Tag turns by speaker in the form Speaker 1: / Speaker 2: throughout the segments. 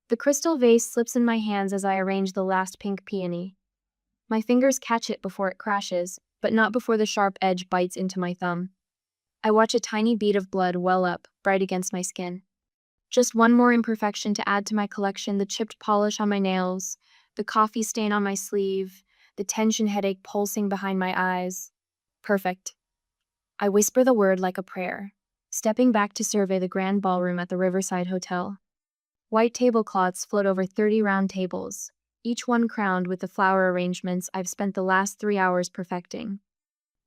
Speaker 1: The crystal vase slips in my hands as I arrange the last pink peony. My fingers catch it before it crashes, but not before the sharp edge bites into my thumb. I watch a tiny bead of blood well up, bright against my skin. Just one more imperfection to add to my collection: the chipped polish on my nails, the coffee stain on my sleeve, the tension headache pulsing behind my eyes. Perfect. I whisper the word like a prayer, stepping back to survey the grand ballroom at the Riverside Hotel. White tablecloths float over 30 round tables, each one crowned with the flower arrangements I've spent the last 3 hours perfecting.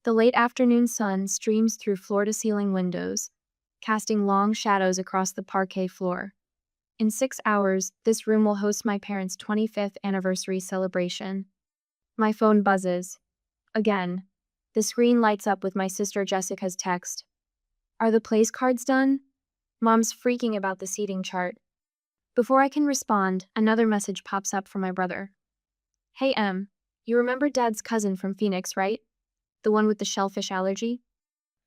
Speaker 1: The late afternoon sun streams through floor-to-ceiling windows, casting long shadows across the parquet floor. In 6 hours, this room will host my parents' 25th anniversary celebration. My phone buzzes. Again. The screen lights up with my sister Jessica's text. "Are the place cards done?" Mom's freaking about the seating chart. Before I can respond, another message pops up from my brother. "Hey Em, you remember Dad's cousin from Phoenix, right? The one with the shellfish allergy?"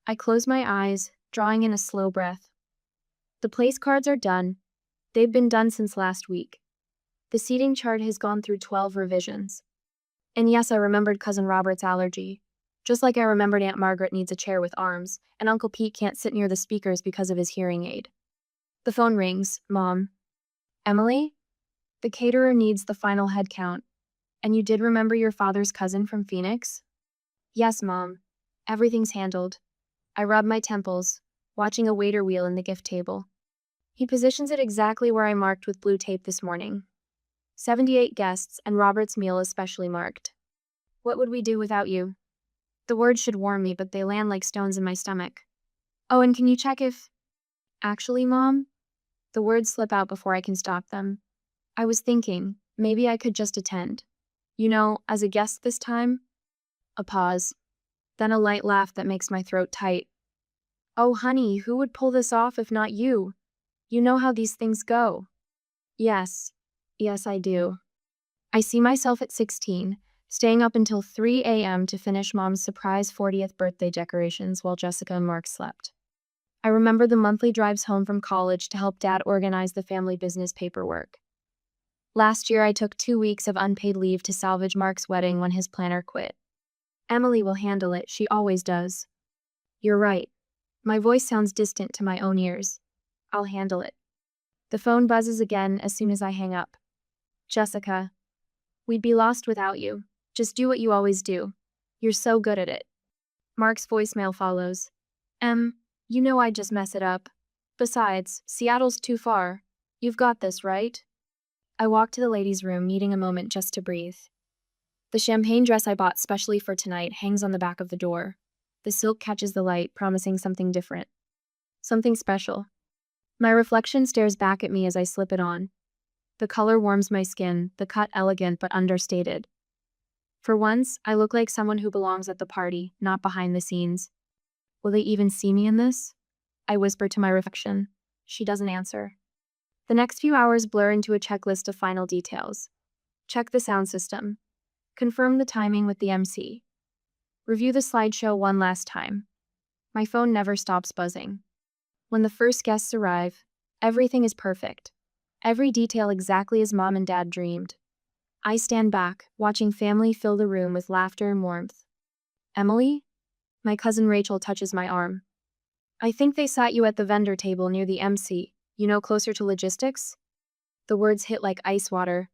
Speaker 1: I close my eyes, drawing in a slow breath. The place cards are done. They've been done since last week. The seating chart has gone through 12 revisions. And yes, I remembered Cousin Robert's allergy. Just like I remembered Aunt Margaret needs a chair with arms, and Uncle Pete can't sit near the speakers because of his hearing aid. The phone rings. "Mom." "Emily? The caterer needs the final head count. And you did remember your father's cousin from Phoenix?" "Yes, Mom. Everything's handled." I rub my temples, watching a waiter wheel in the gift table. He positions it exactly where I marked with blue tape this morning. 78 guests, and Robert's meal is specially marked. "What would we do without you?" The words should warm me, but they land like stones in my stomach. "Oh, and can you check if—" "Actually, Mom?" The words slip out before I can stop them. "I was thinking, maybe I could just attend. You know, as a guest this time?" A pause. Then a light laugh that makes my throat tight. "Oh, honey, who would pull this off if not you? You know how these things go." Yes. Yes, I do. I see myself at 16, staying up until 3 a.m. to finish Mom's surprise 40th birthday decorations while Jessica and Mark slept. I remember the monthly drives home from college to help Dad organize the family business paperwork. Last year, I took 2 weeks of unpaid leave to salvage Mark's wedding when his planner quit. "Emily will handle it, she always does." "You're right." My voice sounds distant to my own ears. "I'll handle it." The phone buzzes again as soon as I hang up. "Jessica, we'd be lost without you. Just do what you always do. You're so good at it." Mark's voicemail follows. You know I'd just mess it up. Besides, Seattle's too far. You've got this, right?" I walk to the ladies' room, needing a moment just to breathe. The champagne dress I bought specially for tonight hangs on the back of the door. The silk catches the light, promising something different. Something special. My reflection stares back at me as I slip it on. The color warms my skin, the cut elegant but understated. For once, I look like someone who belongs at the party, not behind the scenes. Will they even see me in this? I whisper to my reflection. She doesn't answer. The next few hours blur into a checklist of final details. Check the sound system. Confirm the timing with the MC. Review the slideshow one last time. My phone never stops buzzing. When the first guests arrive, everything is perfect. Every detail exactly as Mom and Dad dreamed. I stand back, watching family fill the room with laughter and warmth. "Emily?" My cousin Rachel touches my arm. "I think they sat you at the vendor table near the MC, you know, closer to logistics?" The words hit like ice water.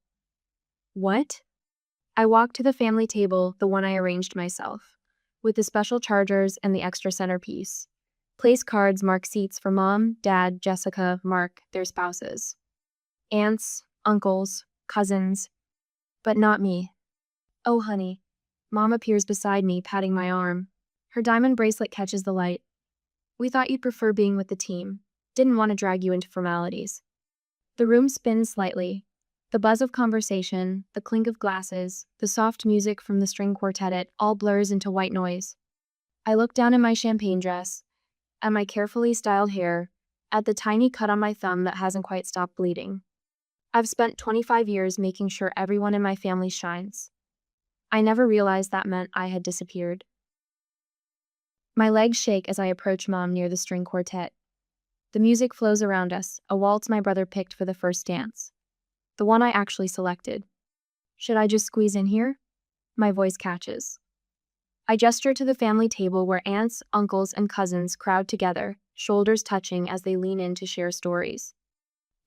Speaker 1: "What?" I walk to the family table, the one I arranged myself, with the special chargers and the extra centerpiece. Place cards mark seats for Mom, Dad, Jessica, Mark, their spouses. Aunts, uncles, cousins, but not me. "Oh, honey." Mom appears beside me, patting my arm. Her diamond bracelet catches the light. "We thought you'd prefer being with the team. Didn't want to drag you into formalities." The room spins slightly. The buzz of conversation, the clink of glasses, the soft music from the string quartet, it all blurs into white noise. I look down at my champagne dress, at my carefully styled hair, at the tiny cut on my thumb that hasn't quite stopped bleeding. I've spent 25 years making sure everyone in my family shines. I never realized that meant I had disappeared. My legs shake as I approach Mom near the string quartet. The music flows around us, a waltz my brother picked for the first dance. the one I actually selected. Should I just squeeze in here? My voice catches. I gesture to the family table where aunts, uncles, and cousins crowd together, shoulders touching as they lean in to share stories.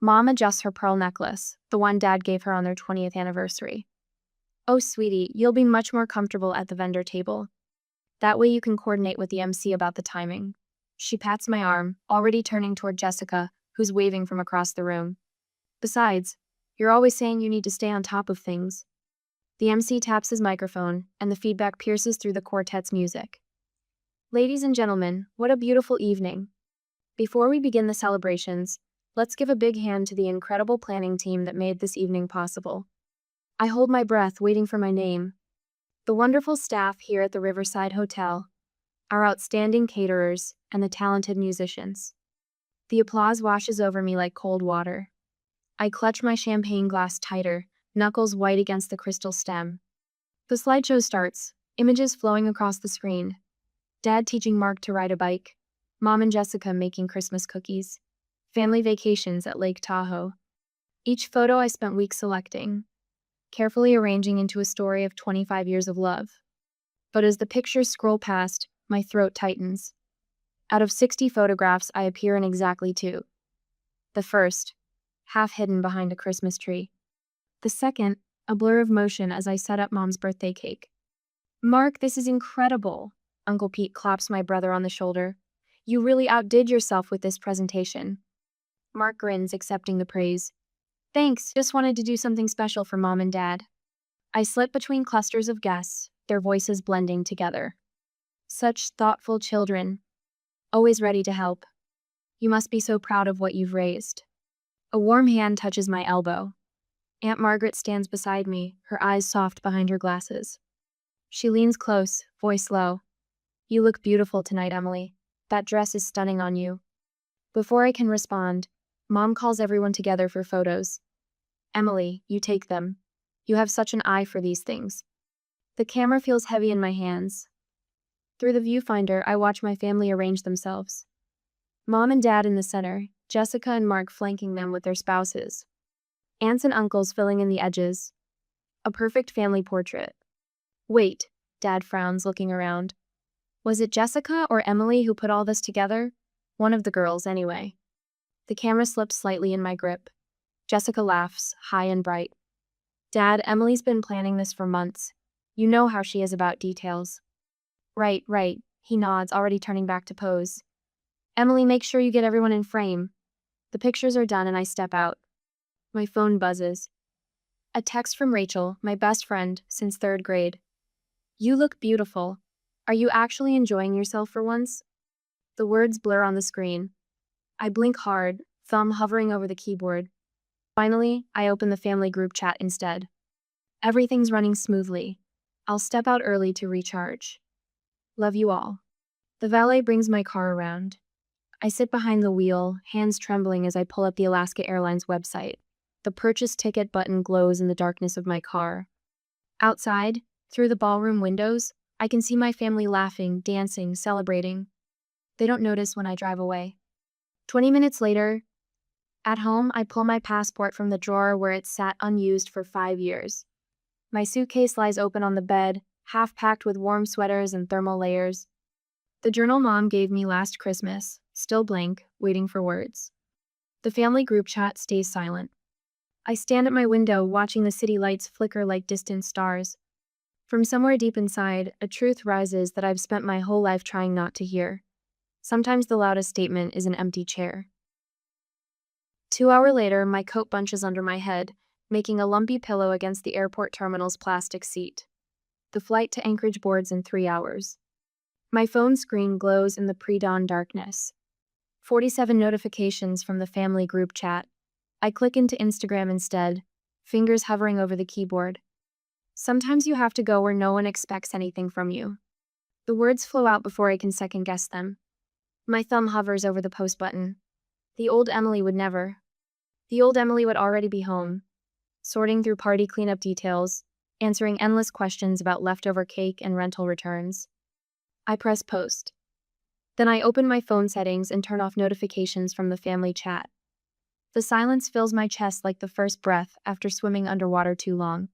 Speaker 1: Mom adjusts her pearl necklace, the one Dad gave her on their 20th anniversary. Oh, sweetie, you'll be much more comfortable at the vendor table. That way you can coordinate with the MC about the timing. She pats my arm, already turning toward Jessica, who's waving from across the room. Besides, you're always saying you need to stay on top of things. The MC taps his microphone, and the feedback pierces through the quartet's music. Ladies and gentlemen, what a beautiful evening. Before we begin the celebrations, let's give a big hand to the incredible planning team that made this evening possible. I hold my breath waiting for my name. The wonderful staff here at the Riverside Hotel, our outstanding caterers, and the talented musicians. The applause washes over me like cold water. I clutch my champagne glass tighter, knuckles white against the crystal stem. The slideshow starts, images flowing across the screen. Dad teaching Mark to ride a bike, Mom and Jessica making Christmas cookies, family vacations at Lake Tahoe. Each photo I spent weeks selecting, carefully arranging into a story of 25 years of love. But as the pictures scroll past, my throat tightens. Out of 60 photographs, I appear in exactly 2. The first, half hidden behind a Christmas tree. The second, a blur of motion as I set up Mom's birthday cake. Mark, this is incredible. Uncle Pete claps my brother on the shoulder. You really outdid yourself with this presentation. Mark grins, accepting the praise. Thanks, just wanted to do something special for Mom and Dad. I slip between clusters of guests, their voices blending together. Such thoughtful children, always ready to help. You must be so proud of what you've raised. A warm hand touches my elbow. Aunt Margaret stands beside me, her eyes soft behind her glasses. She leans close, voice low. You look beautiful tonight, Emily. That dress is stunning on you. Before I can respond, Mom calls everyone together for photos. Emily, you take them. You have such an eye for these things. The camera feels heavy in my hands. Through the viewfinder, I watch my family arrange themselves. Mom and Dad in the center, Jessica and Mark flanking them with their spouses. Aunts and uncles filling in the edges. A perfect family portrait. Wait, Dad frowns, looking around. Was it Jessica or Emily who put all this together? One of the girls, anyway. The camera slips slightly in my grip. Jessica laughs, high and bright. Dad, Emily's been planning this for months. You know how she is about details. Right, he nods, already turning back to pose. Emily, make sure you get everyone in frame. The pictures are done and I step out. My phone buzzes. A text from Rachel, my best friend since 3rd grade. You look beautiful. Are you actually enjoying yourself for once? The words blur on the screen. I blink hard, thumb hovering over the keyboard. Finally, I open the family group chat instead. Everything's running smoothly. I'll step out early to recharge. Love you all. The valet brings my car around. I sit behind the wheel, hands trembling as I pull up the Alaska Airlines website. The purchase ticket button glows in the darkness of my car. Outside, through the ballroom windows, I can see my family laughing, dancing, celebrating. They don't notice when I drive away. 20 minutes later, at home, I pull my passport from the drawer where it sat unused for 5 years. My suitcase lies open on the bed, half packed with warm sweaters and thermal layers. The journal Mom gave me last Christmas, still blank, waiting for words. The family group chat stays silent. I stand at my window watching the city lights flicker like distant stars. From somewhere deep inside, a truth rises that I've spent my whole life trying not to hear. Sometimes the loudest statement is an empty chair. 2 hours later, my coat bunches under my head, making a lumpy pillow against the airport terminal's plastic seat. The flight to Anchorage boards in 3 hours. My phone screen glows in the pre-dawn darkness. 47 notifications from the family group chat. I click into Instagram instead, fingers hovering over the keyboard. Sometimes you have to go where no one expects anything from you. The words flow out before I can second-guess them. My thumb hovers over the post button. The old Emily would never. The old Emily would already be home, sorting through party cleanup details, answering endless questions about leftover cake and rental returns. I press post. Then I open my phone settings and turn off notifications from the family chat. The silence fills my chest like the first breath after swimming underwater too long.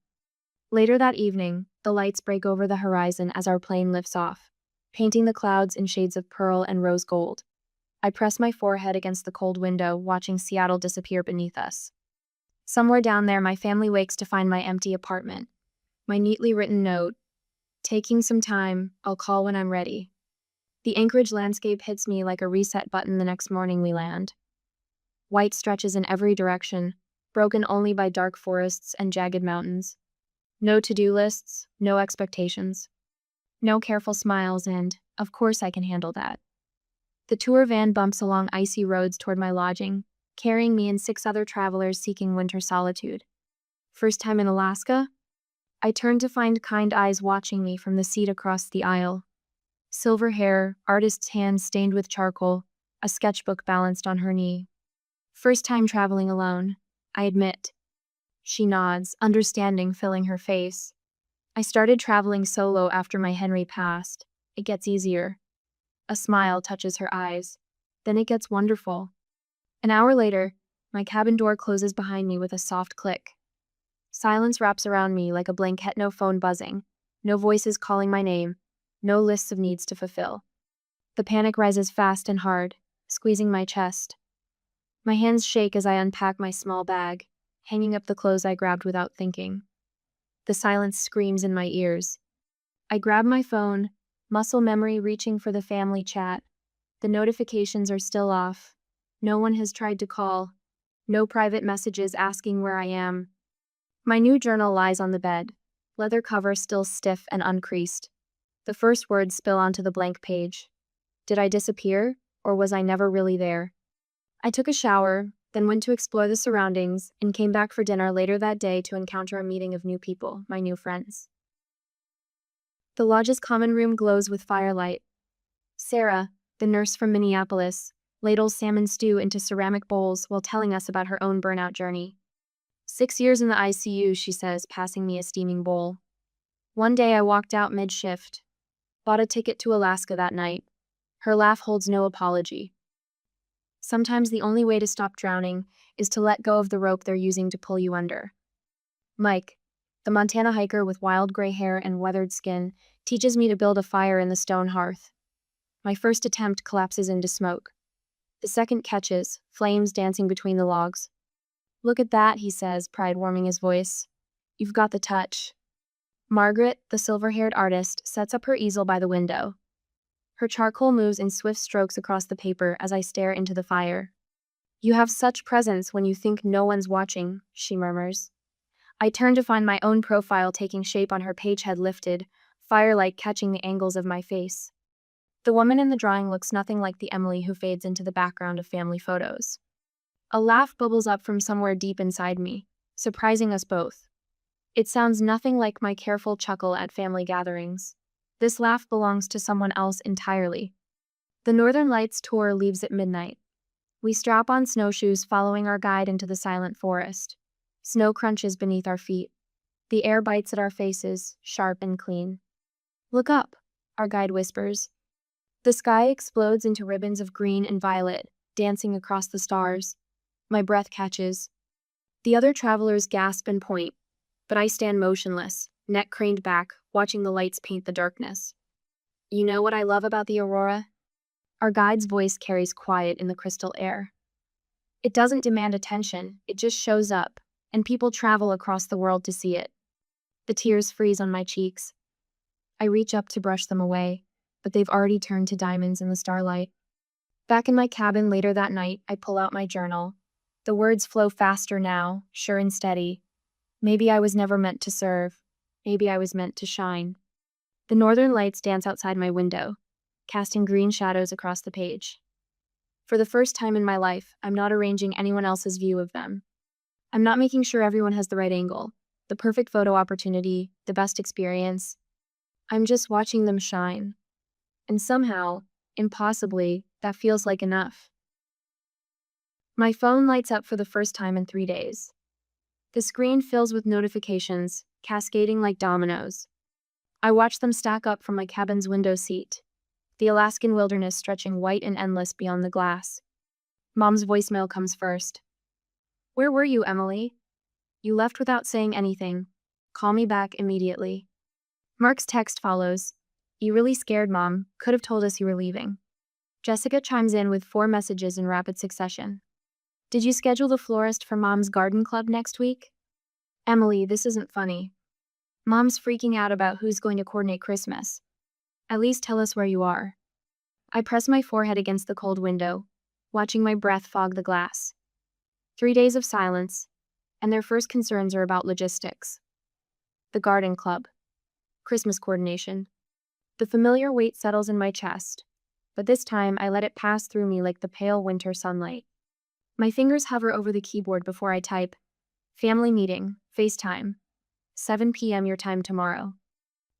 Speaker 1: Later that evening, the lights break over the horizon as our plane lifts off, painting the clouds in shades of pearl and rose gold. I press my forehead against the cold window, watching Seattle disappear beneath us. Somewhere down there, my family wakes to find my empty apartment. My neatly written note, "Taking some time, I'll call when I'm ready." The Anchorage landscape hits me like a reset button the next morning we land. White stretches in every direction, broken only by dark forests and jagged mountains. No to-do lists, no expectations. No careful smiles, and, of course, I can handle that. The tour van bumps along icy roads toward my lodging, carrying me and 6 other travelers seeking winter solitude. First time in Alaska? I turn to find kind eyes watching me from the seat across the aisle. Silver hair, artist's hand stained with charcoal, a sketchbook balanced on her knee. First time traveling alone, I admit. She nods, understanding filling her face. I started traveling solo after my Henry passed. It gets easier. A smile touches her eyes. Then it gets wonderful. An hour later, my cabin door closes behind me with a soft click. Silence wraps around me like a blanket, no phone buzzing, no voices calling my name, no lists of needs to fulfill. The panic rises fast and hard, squeezing my chest. My hands shake as I unpack my small bag, hanging up the clothes I grabbed without thinking. The silence screams in my ears. I grab my phone, muscle memory reaching for the family chat. The notifications are still off. No one has tried to call. No private messages asking where I am. My new journal lies on the bed, leather cover still stiff and uncreased. The first words spill onto the blank page. Did I disappear, or was I never really there? I took a shower, then went to explore the surroundings, and came back for dinner later that day to encounter a meeting of new people, my new friends. The lodge's common room glows with firelight. Sarah, the nurse from Minneapolis, ladles salmon stew into ceramic bowls while telling us about her own burnout journey. 6 years in the ICU, she says, passing me a steaming bowl. One day I walked out mid-shift. Bought a ticket to Alaska that night. Her laugh holds no apology. Sometimes the only way to stop drowning is to let go of the rope they're using to pull you under. Mike, the Montana hiker with wild gray hair and weathered skin, teaches me to build a fire in the stone hearth. My first attempt collapses into smoke. The second catches, flames dancing between the logs. "Look at that," he says, pride warming his voice. "You've got the touch." Margaret, the silver-haired artist, sets up her easel by the window. Her charcoal moves in swift strokes across the paper as I stare into the fire. "You have such presence when you think no one's watching," she murmurs. I turn to find my own profile taking shape on her page head lifted, firelight catching the angles of my face. The woman in the drawing looks nothing like the Emily who fades into the background of family photos. A laugh bubbles up from somewhere deep inside me, surprising us both. It sounds nothing like my careful chuckle at family gatherings. This laugh belongs to someone else entirely. The Northern Lights tour leaves at midnight. We strap on snowshoes following our guide into the silent forest. Snow crunches beneath our feet. The air bites at our faces, sharp and clean. "Look up," our guide whispers. The sky explodes into ribbons of green and violet, dancing across the stars. My breath catches. The other travelers gasp and point, but I stand motionless, neck craned back, watching the lights paint the darkness. "You know what I love about the aurora?" Our guide's voice carries quiet in the crystal air. "It doesn't demand attention, it just shows up, and people travel across the world to see it." The tears freeze on my cheeks. I reach up to brush them away, but they've already turned to diamonds in the starlight. Back in my cabin later that night, I pull out my journal. The words flow faster now, sure and steady. Maybe I was never meant to serve. Maybe I was meant to shine. The northern lights dance outside my window, casting green shadows across the page. For the first time in my life, I'm not arranging anyone else's view of them. I'm not making sure everyone has the right angle, the perfect photo opportunity, the best experience. I'm just watching them shine. And somehow, impossibly, that feels like enough. My phone lights up for the first time in 3 days. The screen fills with notifications, cascading like dominoes. I watch them stack up from my cabin's window seat, the Alaskan wilderness stretching white and endless beyond the glass. Mom's voicemail comes first. Where were you, Emily? You left without saying anything. Call me back immediately. Mark's text follows. You really scared, Mom. Could have told us you were leaving. Jessica chimes in with 4 messages in rapid succession. Did you schedule the florist for Mom's garden club next week? Emily, this isn't funny. Mom's freaking out about who's going to coordinate Christmas. At least tell us where you are. I press my forehead against the cold window, watching my breath fog the glass. 3 days of silence, and their first concerns are about logistics. The garden club. Christmas coordination. The familiar weight settles in my chest, but this time I let it pass through me like the pale winter sunlight. My fingers hover over the keyboard before I type, Family meeting, FaceTime, 7 p.m. your time tomorrow.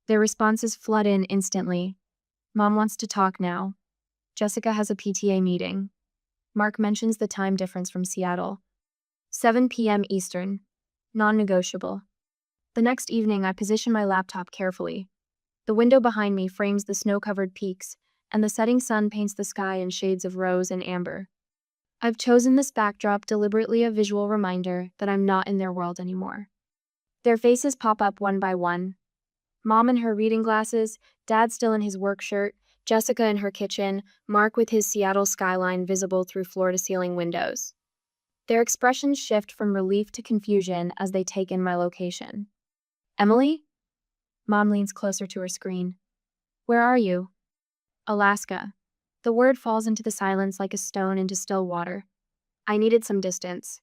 Speaker 1: Their responses flood in instantly. Mom wants to talk now. Jessica has a PTA meeting. Mark mentions the time difference from Seattle. 7 p.m. Eastern. Non-negotiable. The next evening, I position my laptop carefully. The window behind me frames the snow-covered peaks, and the setting sun paints the sky in shades of rose and amber. I've chosen this backdrop deliberately a visual reminder that I'm not in their world anymore. Their faces pop up one by one. Mom in her reading glasses, Dad still in his work shirt, Jessica in her kitchen, Mark with his Seattle skyline visible through floor-to-ceiling windows. Their expressions shift from relief to confusion as they take in my location. Emily? Mom leans closer to her screen. Where are you? Alaska. The word falls into the silence like a stone into still water. I needed some distance.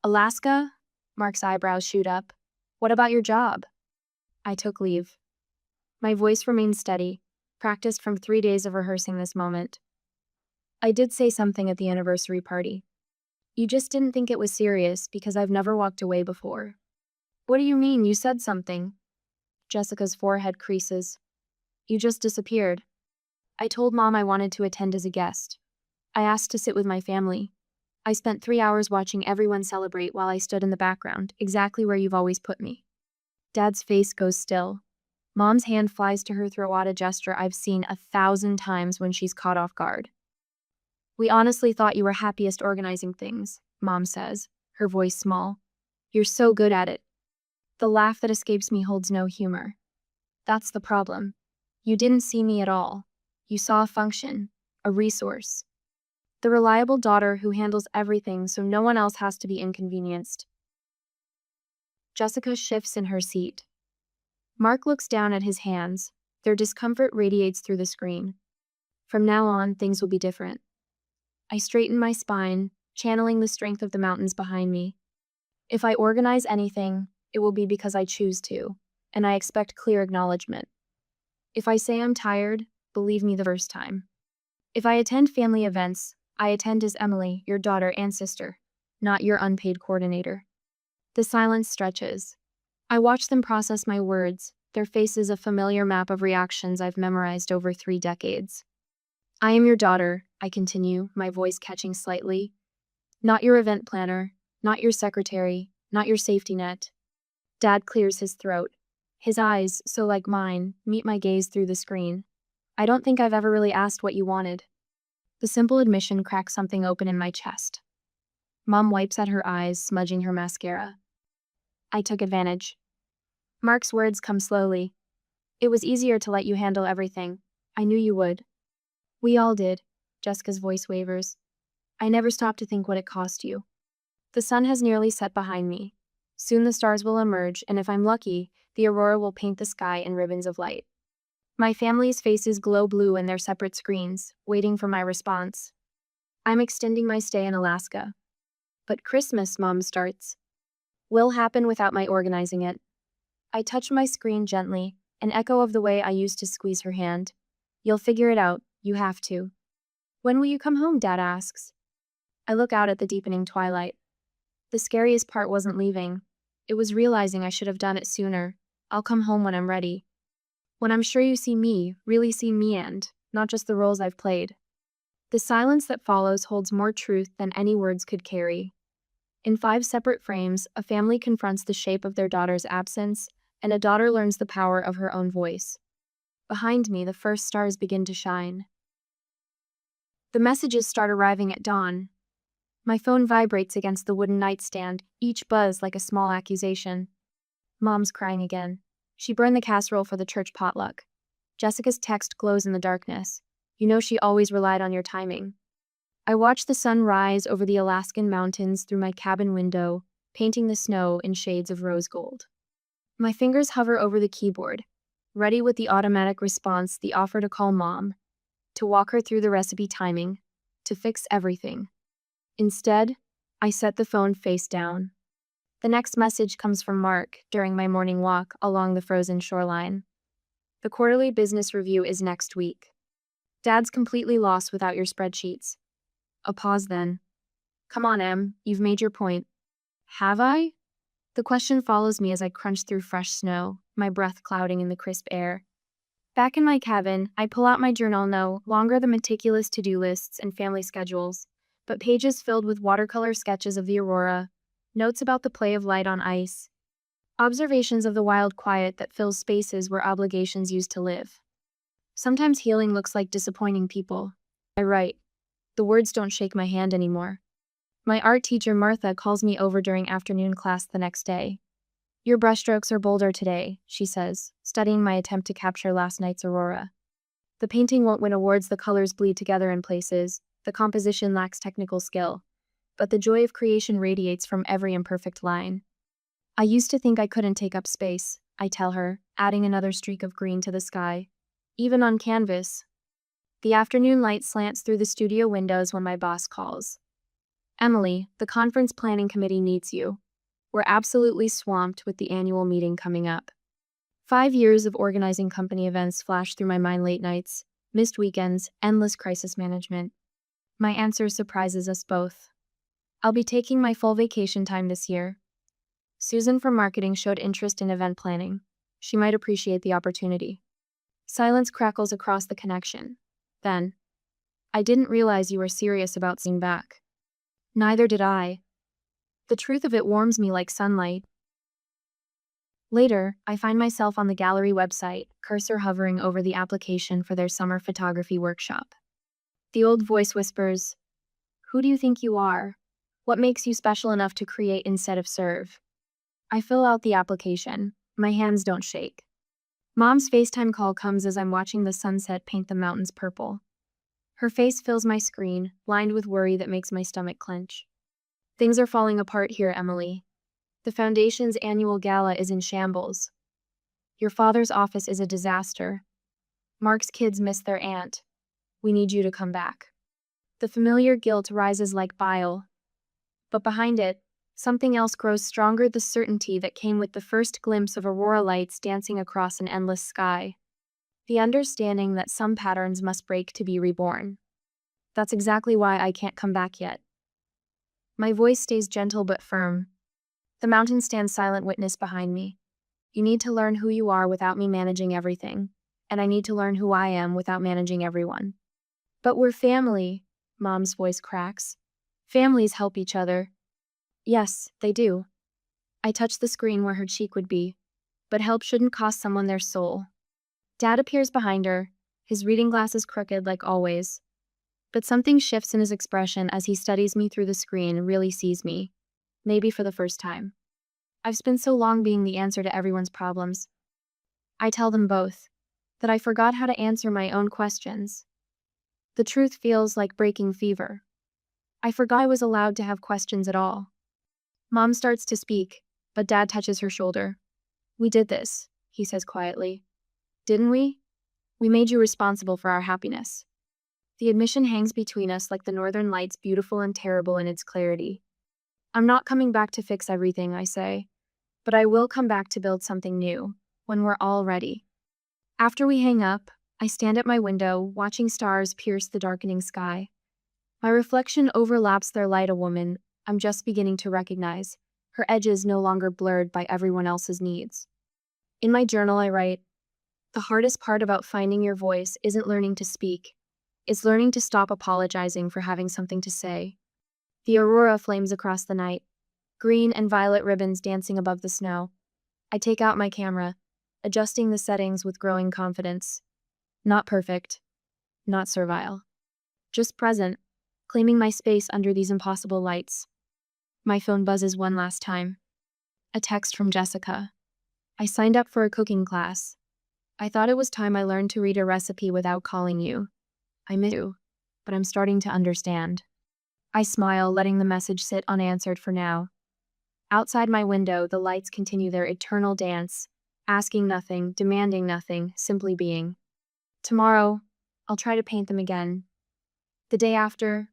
Speaker 1: Alaska? Mark's eyebrows shoot up. What about your job? I took leave. My voice remained steady, practiced from 3 days of rehearsing this moment. I did say something at the anniversary party. You just didn't think it was serious because I've never walked away before. What do you mean you said something? Jessica's forehead creases. You just disappeared. I told Mom I wanted to attend as a guest. I asked to sit with my family. I spent 3 hours watching everyone celebrate while I stood in the background, exactly where you've always put me. Dad's face goes still. Mom's hand flies to her throat at a gesture I've seen 1,000 times when she's caught off guard. We honestly thought you were happiest organizing things, Mom says, her voice small. You're so good at it. The laugh that escapes me holds no humor. That's the problem. You didn't see me at all. You saw a function, a resource. The reliable daughter who handles everything so no one else has to be inconvenienced. Jessica shifts in her seat. Mark looks down at his hands. Their discomfort radiates through the screen. From now on, things will be different. I straighten my spine, channeling the strength of the mountains behind me. If I organize anything, it will be because I choose to, and I expect clear acknowledgement. If I say I'm tired, believe me the first time. If I attend family events, I attend as Emily, your daughter and sister, not your unpaid coordinator. The silence stretches. I watch them process my words, their faces a familiar map of reactions I've memorized over 3 decades. I am your daughter, I continue, my voice catching slightly. Not your event planner, not your secretary, not your safety net. Dad clears his throat. His eyes, so like mine, meet my gaze through the screen. I don't think I've ever really asked what you wanted. The simple admission cracks something open in my chest. Mom wipes at her eyes, smudging her mascara. I took advantage. Mark's words come slowly. It was easier to let you handle everything. I knew you would. We all did. Jessica's voice wavers. I never stopped to think what it cost you. The sun has nearly set behind me. Soon the stars will emerge, and if I'm lucky, the aurora will paint the sky in ribbons of light. My family's faces glow blue in their separate screens, waiting for my response. I'm extending my stay in Alaska. But Christmas, Mom starts. Will happen without my organizing it. I touch my screen gently, an echo of the way I used to squeeze her hand. You'll figure it out, you have to. When will you come home, Dad asks. I look out at the deepening twilight. The scariest part wasn't leaving. It was realizing I should have done it sooner. I'll come home when I'm ready. When I'm sure you see me, really see me and, not just the roles I've played. The silence that follows holds more truth than any words could carry. In 5 separate frames, a family confronts the shape of their daughter's absence, and a daughter learns the power of her own voice. Behind me, the first stars begin to shine. The messages start arriving at dawn. My phone vibrates against the wooden nightstand, each buzz like a small accusation. Mom's crying again. She burned the casserole for the church potluck. Jessica's text glows in the darkness. You know she always relied on your timing. I watch the sun rise over the Alaskan mountains through my cabin window, painting the snow in shades of rose gold. My fingers hover over the keyboard, ready with the automatic response, the offer to call Mom, to walk her through the recipe timing, to fix everything. Instead, I set the phone face down. The next message comes from Mark during my morning walk along the frozen shoreline. The quarterly business review is next week. Dad's completely lost without your spreadsheets. A pause then. Come on, Em, you've made your point. Have I? The question follows me as I crunch through fresh snow, my breath clouding in the crisp air. Back in my cabin, I pull out my journal, no longer the meticulous to-do lists and family schedules, but pages filled with watercolor sketches of the aurora, notes about the play of light on ice, observations of the wild quiet that fills spaces where obligations used to live. Sometimes healing looks like disappointing people. I write. The words don't shake my hand anymore. My art teacher Martha calls me over during afternoon class the next day. Your brushstrokes are bolder today, she says, studying my attempt to capture last night's aurora. The painting won't win awards, the colors bleed together in places, the composition lacks technical skill, but the joy of creation radiates from every imperfect line. I used to think I couldn't take up space, I tell her, adding another streak of green to the sky. Even on canvas. The afternoon light slants through the studio windows when my boss calls. Emily, the conference planning committee needs you. We're absolutely swamped with the annual meeting coming up. 5 years of organizing company events flash through my mind: late nights, missed weekends, endless crisis management. My answer surprises us both. I'll be taking my full vacation time this year. Susan from marketing showed interest in event planning. She might appreciate the opportunity. Silence crackles across the connection. Then, I didn't realize you were serious about seeing back. Neither did I. The truth of it warms me like sunlight. Later, I find myself on the gallery website, cursor hovering over the application for their summer photography workshop. The old voice whispers, "Who do you think you are? What makes you special enough to create instead of serve?" I fill out the application. My hands don't shake. Mom's FaceTime call comes as I'm watching the sunset paint the mountains purple. Her face fills my screen, lined with worry that makes my stomach clench. Things are falling apart here, Emily. The Foundation's annual gala is in shambles. Your father's office is a disaster. Mark's kids miss their aunt. We need you to come back. The familiar guilt rises like bile. But behind it, something else grows stronger: the certainty that came with the first glimpse of aurora lights dancing across an endless sky. The understanding that some patterns must break to be reborn. That's exactly why I can't come back yet. My voice stays gentle but firm. The mountain stands silent witness behind me. You need to learn who you are without me managing everything, and I need to learn who I am without managing everyone. But we're family, Mom's voice cracks. Families help each other. Yes, they do. I touch the screen where her cheek would be, but help shouldn't cost someone their soul. Dad appears behind her, his reading glasses crooked like always. But something shifts in his expression as he studies me through the screen and really sees me. Maybe for the first time. I've spent so long being the answer to everyone's problems. I tell them both that I forgot how to answer my own questions. The truth feels like breaking fever. I forgot I was allowed to have questions at all. Mom starts to speak, but Dad touches her shoulder. We did this, he says quietly. Didn't we? We made you responsible for our happiness. The admission hangs between us like the northern lights, beautiful and terrible in its clarity. I'm not coming back to fix everything, I say, but I will come back to build something new, when we're all ready. After we hang up, I stand at my window, watching stars pierce the darkening sky. My reflection overlaps their light, a woman I'm just beginning to recognize, her edges no longer blurred by everyone else's needs. In my journal, I write, the hardest part about finding your voice isn't learning to speak. It's learning to stop apologizing for having something to say. The aurora flames across the night, green and violet ribbons dancing above the snow. I take out my camera, adjusting the settings with growing confidence. Not perfect, not servile. Just present, claiming my space under these impossible lights. My phone buzzes one last time. A text from Jessica. I signed up for a cooking class. I thought it was time I learned to read a recipe without calling you. I miss you, but I'm starting to understand. I smile, letting the message sit unanswered for now. Outside my window, the lights continue their eternal dance, asking nothing, demanding nothing, simply being. Tomorrow, I'll try to paint them again. The day after,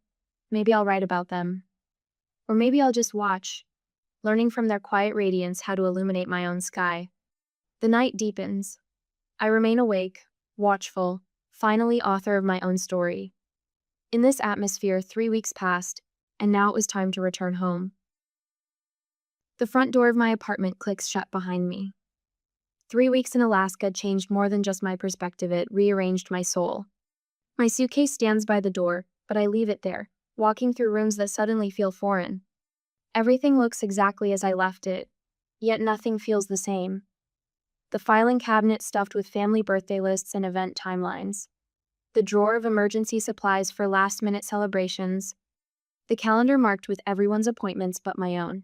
Speaker 1: maybe I'll write about them. Or maybe I'll just watch, learning from their quiet radiance how to illuminate my own sky. The night deepens. I remain awake, watchful, finally author of my own story. In this atmosphere, 3 weeks passed, and now it was time to return home. The front door of my apartment clicks shut behind me. 3 weeks in Alaska changed more than just my perspective, it rearranged my soul. My suitcase stands by the door, but I leave it there, walking through rooms that suddenly feel foreign. Everything looks exactly as I left it, yet nothing feels the same. The filing cabinet stuffed with family birthday lists and event timelines. The drawer of emergency supplies for last-minute celebrations. The calendar marked with everyone's appointments but my own.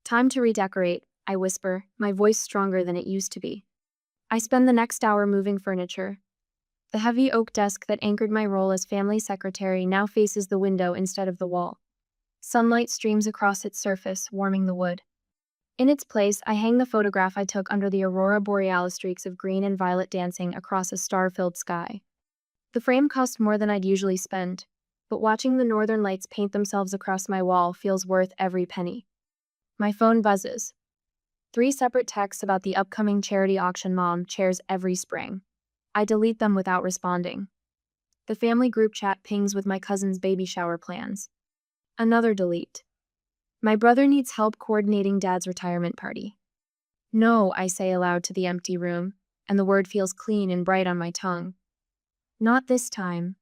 Speaker 1: Time to redecorate, I whisper, my voice stronger than it used to be. I spend the next hour moving furniture. The heavy oak desk that anchored my role as family secretary now faces the window instead of the wall. Sunlight streams across its surface, warming the wood. In its place, I hang the photograph I took under the aurora borealis, streaks of green and violet dancing across a star-filled sky. The frame cost more than I'd usually spend, but watching the northern lights paint themselves across my wall feels worth every penny. My phone buzzes. 3 separate texts about the upcoming charity auction Mom chairs every spring. I delete them without responding. The family group chat pings with my cousin's baby shower plans. Another delete. My brother needs help coordinating Dad's retirement party. No, I say aloud to the empty room, and the word feels clean and bright on my tongue. Not this time.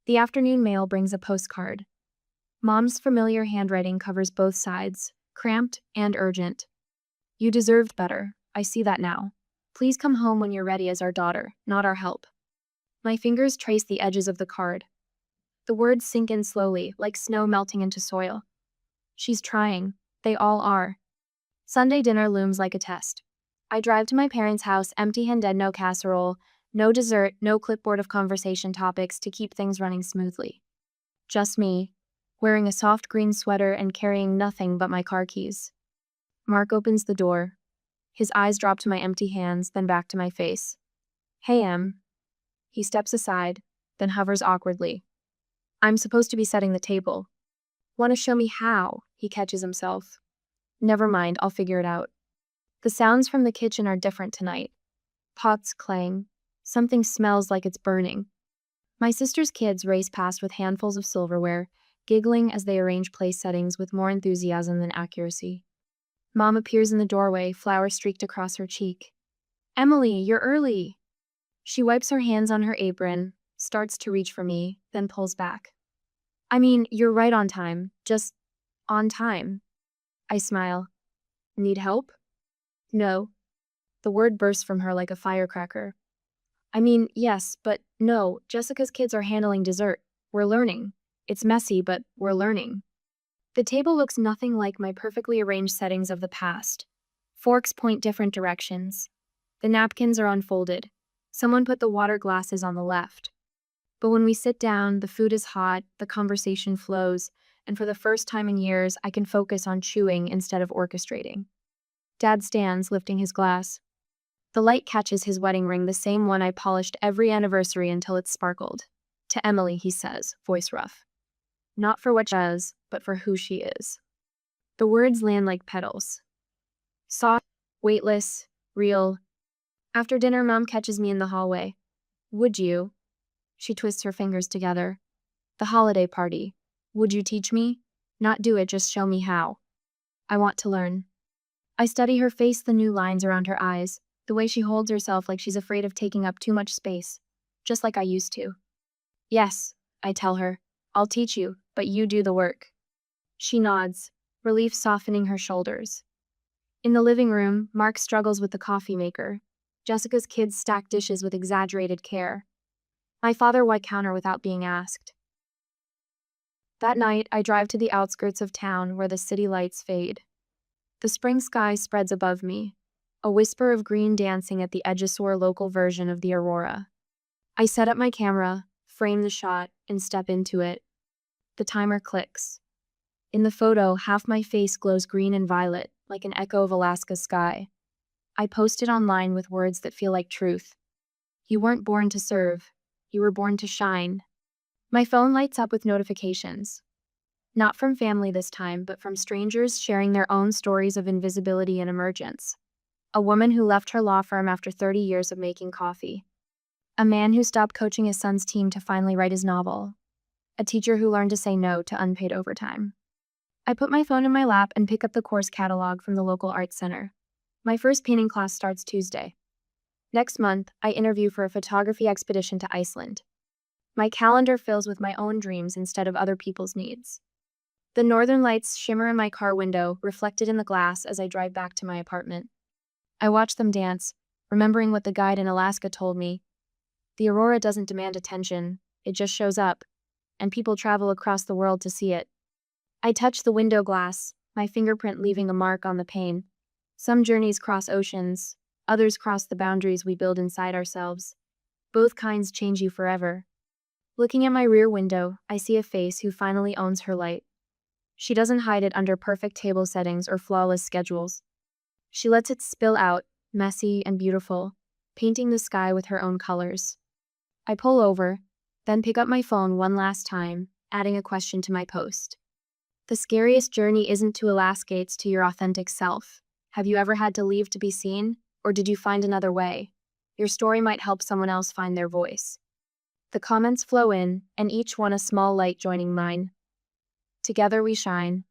Speaker 1: The afternoon mail brings a postcard. Mom's familiar handwriting covers both sides, cramped and urgent. You deserved better, I see that now. Please come home when you're ready as our daughter, not our help. My fingers trace the edges of the card. The words sink in slowly, like snow melting into soil. She's trying. They all are. Sunday dinner looms like a test. I drive to my parents' house, empty-handed, no casserole, no dessert, no clipboard of conversation topics to keep things running smoothly. Just me, wearing a soft green sweater and carrying nothing but my car keys. Mark opens the door. His eyes drop to my empty hands, then back to my face. Hey, Em. He steps aside, then hovers awkwardly. I'm supposed to be setting the table. Want to show me how? He catches himself. Never mind, I'll figure it out. The sounds from the kitchen are different tonight. Pots clang. Something smells like it's burning. My sister's kids race past with handfuls of silverware, giggling as they arrange place settings with more enthusiasm than accuracy. Mom appears in the doorway, flour streaked across her cheek. Emily, you're early. She wipes her hands on her apron, starts to reach for me, then pulls back. I mean, you're right on time. Just on time. I smile. Need help? No. The word bursts from her like a firecracker. I mean, yes, but no, Jessica's kids are handling dessert. We're learning. It's messy, but we're learning. The table looks nothing like my perfectly arranged settings of the past. Forks point different directions. The napkins are unfolded. Someone put the water glasses on the left. But when we sit down, the food is hot, the conversation flows, and for the first time in years, I can focus on chewing instead of orchestrating. Dad stands, lifting his glass. The light catches his wedding ring, the same one I polished every anniversary until it sparkled. To Emily, he says, voice rough. Not for what she does, but for who she is. The words land like petals. Soft, weightless, real. After dinner, Mom catches me in the hallway. Would you? She twists her fingers together. The holiday party. Would you teach me? Not do it, just show me how. I want to learn. I study her face, the new lines around her eyes, the way she holds herself like she's afraid of taking up too much space, just like I used to. Yes, I tell her. I'll teach you, but you do the work. She nods, relief softening her shoulders. In the living room, Mark struggles with the coffee maker. Jessica's kids stack dishes with exaggerated care. My father white counter without being asked. That night, I drive to the outskirts of town where the city lights fade. The spring sky spreads above me, a whisper of green dancing at the Edgesaur local version of the aurora. I set up my camera, frame the shot, and step into it. The timer clicks. In the photo, half my face glows green and violet, like an echo of Alaska's sky. I post it online with words that feel like truth. You weren't born to serve. You were born to shine. My phone lights up with notifications. Not from family this time, but from strangers sharing their own stories of invisibility and emergence. A woman who left her law firm after 30 years of making coffee. A man who stopped coaching his son's team to finally write his novel. A teacher who learned to say no to unpaid overtime. I put my phone in my lap and pick up the course catalog from the local arts center. My first painting class starts Tuesday. Next month, I interview for a photography expedition to Iceland. My calendar fills with my own dreams instead of other people's needs. The northern lights shimmer in my car window, reflected in the glass as I drive back to my apartment. I watch them dance, remembering what the guide in Alaska told me. The aurora doesn't demand attention, it just shows up, and people travel across the world to see it. I touch the window glass, my fingerprint leaving a mark on the pane. Some journeys cross oceans, others cross the boundaries we build inside ourselves. Both kinds change you forever. Looking at my rear window, I see a face who finally owns her light. She doesn't hide it under perfect table settings or flawless schedules. She lets it spill out, messy and beautiful, painting the sky with her own colors. I pull over, then pick up my phone one last time, adding a question to my post. The scariest journey isn't to Alaska, it's to your authentic self. Have you ever had to leave to be seen, or did you find another way? Your story might help someone else find their voice. The comments flow in, and each one a small light joining mine. Together we shine.